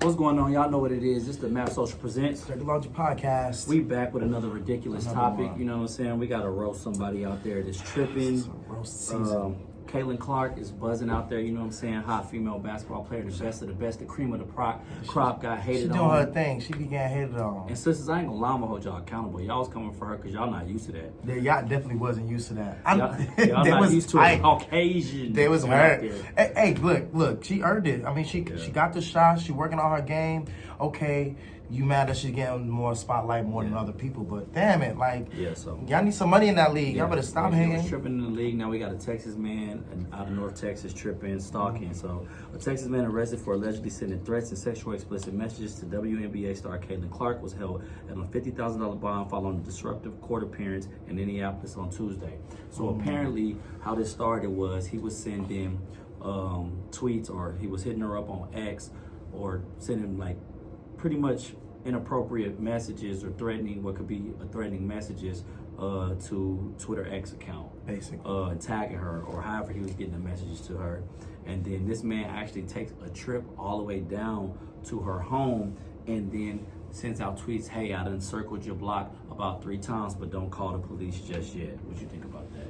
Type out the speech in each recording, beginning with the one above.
What's going on? Y'all know what it is. It's the Map Social Presents. Technology Podcast. We back with another ridiculous topic. one. You know what I'm saying? We got to roast somebody out there that's tripping. It's a roast season. Caitlin Clark is buzzing out there. You know what I'm saying? Hot female basketball player, the best of the best, the cream of the crop, got hated She on. doing her thing. She be getting hated on. And sisters, I ain't gonna lie, I'm gonna hold y'all accountable. Y'all was coming for her because y'all not used to that. Yeah, y'all definitely wasn't used to that. Y'all not used to a Caucasian. They was out hurt. there. Hey, look, she earned it. I mean, she got the shot. She working on her game. Okay, you mad that she's getting more spotlight more than other people, but damn it, like, So y'all need some money in that league. Y'all better stop He was hating. tripping in the league. Now we got a Texas man out of North Texas tripping, stalking. So a Texas man arrested for allegedly sending threats and sexual explicit messages to WNBA star Caitlin Clark was held at a $50,000 bond following a disruptive court appearance in Indianapolis on Tuesday. So apparently how this started was he was sending tweets, or he was hitting her up on X, or sending like pretty much inappropriate messages or threatening, what could be threatening messages to Twitter X account, Basically, tagging her, or however he was getting the messages to her. And then this man actually takes a trip all the way down to her home and then sends out tweets, hey, I done circled your block about 3 times, but don't call the police just yet. What you think about that?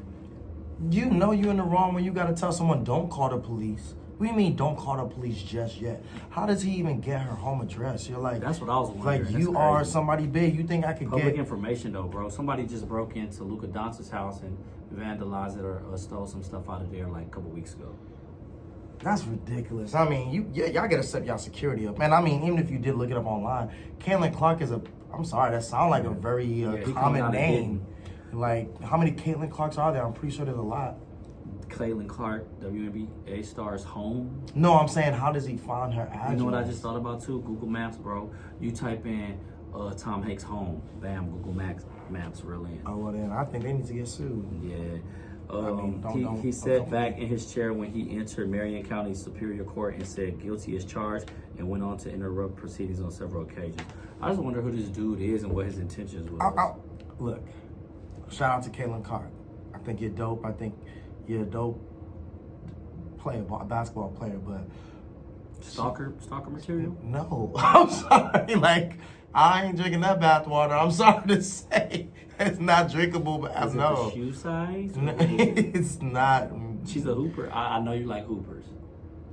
you know you in the wrong when you gotta tell someone don't call the police. What do you mean don't call the police just yet? How does he even get her home address? You're like, That's what I was wondering. like, That's you are crazy. somebody big. You think I could Public get information though, bro. Somebody just broke into Luka Doncic's house and vandalized it or stole some stuff out of there like a couple weeks ago. That's ridiculous. I mean, y'all gotta set y'all security up. And I mean, even if you did look it up online, Caitlin Clark is I'm sorry, that sounds like a very he coming common out of name. Like, how many Caitlin Clarks are there? I'm pretty sure there's a lot. Caitlin Clark, WNBA star's home. No, I'm saying, how does he find her address? You know what I just thought about too? Google Maps, bro. You type in Tom Hanks' home, bam, Google Maps reel in. Oh, well then, I think they need to get sued. Yeah. I mean, He sat back in his chair when he entered Marion County Superior Court and said guilty as charged, and went on to interrupt proceedings on several occasions. I just wonder who this dude is and what his intentions was. Look, shout out to Caitlin Clark. I think you're dope. I think you're a dope player, basketball player, but Stalker material? no, I'm sorry. Like, I ain't drinking that bath water. I'm sorry to say, it's not drinkable. But Is it the shoe size? It's not. She's a hooper. I know you like hoopers.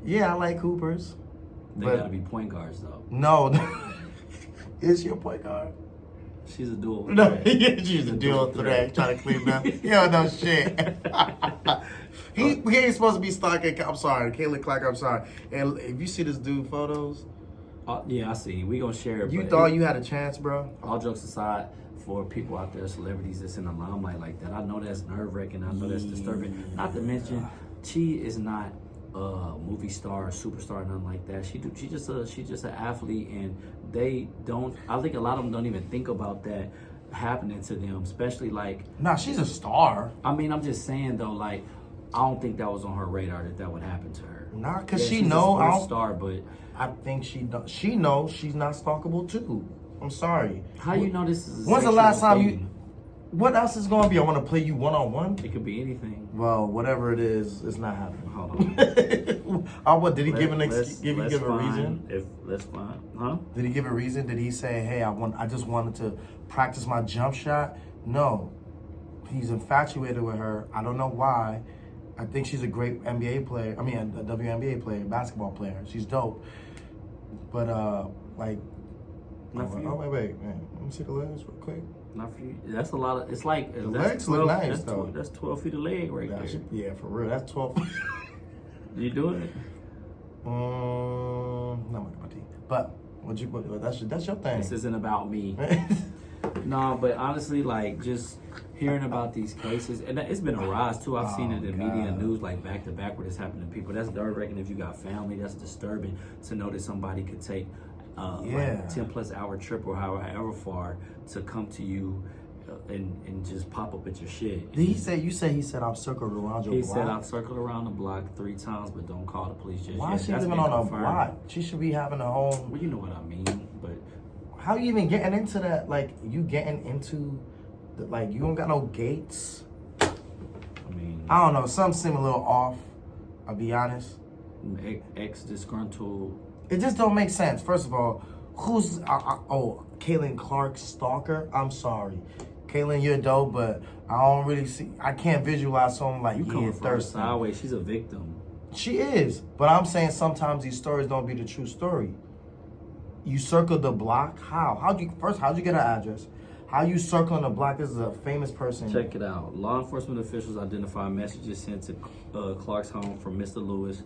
Yeah, I like Hoopers. They But- gotta be point guards though. No, is she a point guard? She's a dual. No, threat. she's a dual threat. Trying to clean up. Yo, no shit. He ain't supposed to be stalking. I'm sorry, Caitlin Clark. I'm sorry. And if you see this dude photos, Yeah, I see. We gonna share it. you but thought you had a chance, bro. all jokes aside, for people out there, celebrities that's in the limelight like that, I know that's nerve-wracking. I know that's disturbing. Not to mention, she is not a movie star, or superstar, nothing like that. She's just an athlete, and they don't. I think a lot of them don't even think about that happening to them, especially like. Nah, she's a star. I mean, I'm just saying though, like, I don't think that was on her radar that would happen to her. Nah, cause Yeah, she she's know. a sports star, but I think she knows she's not stalkable too. I'm sorry. how you know this is? When's the last time you? you? What else is gonna be? I want to play you one-on-one. It could be anything. Well, whatever it is, it's not happening. Hold on. What did he give a reason? Let's find, huh? Did he give a reason? Did he say, "Hey, I just wanted to practice my jump shot"? No, he's infatuated with her. I don't know why. I think she's a great NBA player. I mean, a WNBA player, basketball player. She's dope. But like, Not for you. oh wait, man. Let me see the legs real quick. Not for you. That's a lot of. It's like The that's legs look 12, nice, that's though. That's 12 feet of leg right Yeah, there. yeah, for real. That's 12. You doing it? Not my cup of tea. But that's your thing. This isn't about me. No, but honestly, like, just hearing about these cases, and it's been a rise too. I've seen it in media and news, like back to back, where this happened to people. That's nerve-wracking if you got family. That's disturbing to know that somebody could take like 10+ hour trip or however far to come to you and just pop up at your shit. Did he say? You say he said I've circled around your He block. said I've circled around the block 3 times, but don't call the police just Why yet. is she That's living been on a confirmed. block? She should be having a home. Well, you know what I mean, but How you even getting into that? Like, you getting into, like, you don't got no gates. I mean, I don't know. Something seem a little off. I'll be honest. ex disgruntled It just don't make sense. First of all, who's Caitlin Clark, Stalker? I'm sorry, Caitlin, you're dope, but I don't really see. I can't visualize someone like You coming from the thirsty. sideways. She's a victim. She is, but I'm saying sometimes these stories don't be the true story. You circled the block. How? How'd you get her address? How you circling the block? This is a famous person. Check it out. Law enforcement officials identified messages sent to Clark's home from Mr. Lewis.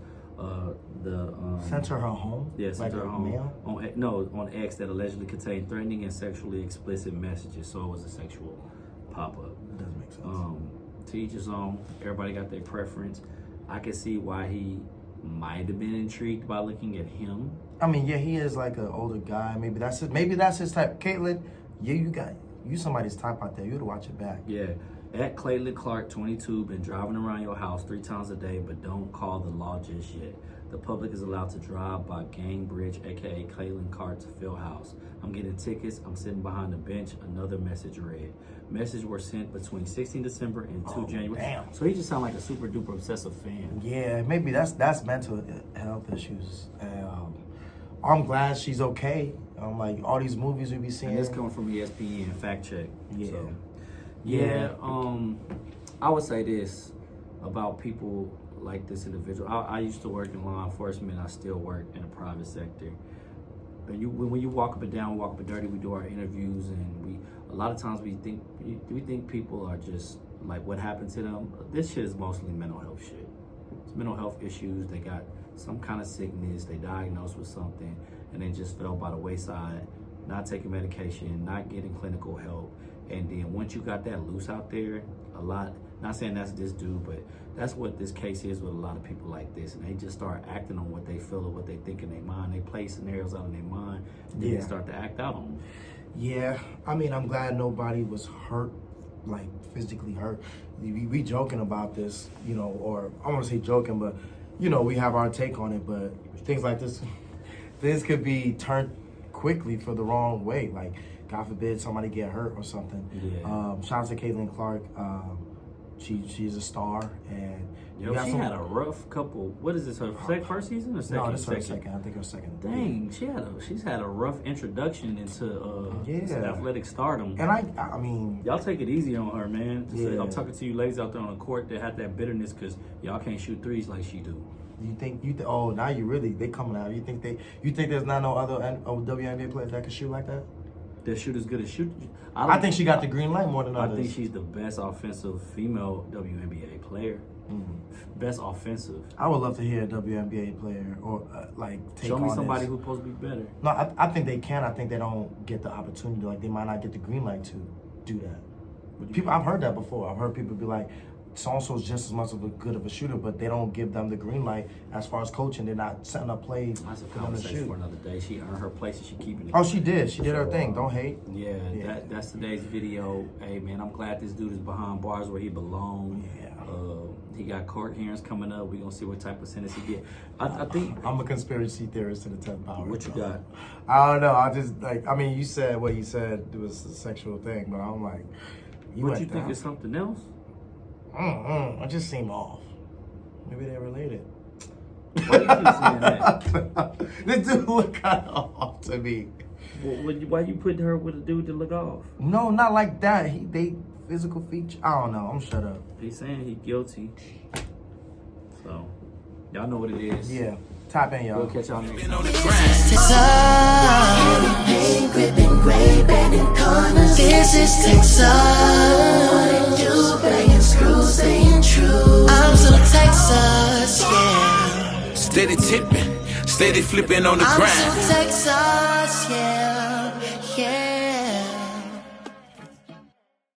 Sent to her home? Yeah, sent to her home. Mail? On X that allegedly contained threatening and sexually explicit messages. So it was a sexual pop-up. It doesn't make sense. To each his own. Everybody got their preference. I can see why he might have been intrigued by looking at him. I mean, yeah, he is like an older guy. Maybe that's his type. Caitlin, yeah, you somebody's type out there. You gotta watch it back. Yeah. At Caitlin Clark, 22, been driving around your house 3 times a day, but don't call the law just yet. The public is allowed to drive by Gangbridge, aka Caitlin Clark's field house. I'm getting tickets. I'm sitting behind the bench. Another message read. Messages were sent between 16 December and 2 January. Damn. So he just sound like a super duper obsessive fan. Yeah, maybe that's mental health issues. I'm glad she's okay. Like all these movies we be seeing. And this coming from ESPN, fact check. Yeah. So, yeah. I would say this about people like this individual. I used to work in law enforcement. I still work in the private sector. And when you walk up and down, walk up and dirty, we do our interviews, and a lot of times we think people are just like what happened to them. This shit is mostly mental health shit. It's mental health issues. They got some kind of sickness. They diagnosed with something, and they just fell by the wayside. Not taking medication, not getting clinical help, and then once you got that loose out there, a lot. Not saying that's this dude, but that's what this case is with a lot of people like this. And they just start acting on what they feel or what they think in their mind. They play scenarios out in their mind, and then they start to act out on them. Yeah, I mean, I'm glad nobody was hurt, like physically hurt. We joking about this, or I want to say joking, but, we have our take on it. But things like this could be turned quickly for the wrong way. Like, God forbid somebody get hurt or something. Yeah. Shout out to Caitlin Clark. She's a star, and she had a rough couple. What is this? Her first season or second? No, this is her second. I think her second. Dang, she's had a rough introduction into athletic stardom. And I mean, y'all take it easy on her, man. I'm talking to you ladies out there on the court that had that bitterness because y'all can't shoot threes like she do. You think? Oh, now they coming out. You think there's not no other WNBA players that can shoot like that? That shoot as good as shoot. I think she got the green light more than others. I think she's the best offensive female WNBA player. Mm-hmm. Best offensive. I would love to hear a WNBA player or take Show me on somebody this. who's supposed to be better. No, I think they can. I think they don't get the opportunity. Like they might not get the green light to do that. I've heard that before. I've heard people be like, so-and-so's just as much of a good of a shooter, but they don't give them the green light as far as coaching. They're not setting up plays That's a for them to conversation shoot. for another day. She earned her place and she keeping it. Oh, she did. She did her thing. Don't hate. Yeah. That's today's video. Hey, man, I'm glad this dude is behind bars where he belongs. Yeah. He got court hearings coming up. We're going to see what type of sentence he get. I think... I'm a conspiracy theorist to the 10th power. What you got? I don't know. You said what you said. It was a sexual thing, but I'm like... What you think is something else? I just seem off. Maybe they're related. Why you keep saying that? This dude look kind of off to me. Well, why you putting her with a dude that look off? No, not like that. They physical feature. I don't know. I'm shut up. He's saying he guilty. So, y'all know what it is. Yeah. Tap in, y'all. We'll catch y'all next time. This is Texas. Staying true. I'm still Texas, yeah. Steady tipping, steady flipping on the grind. I'm still Texas.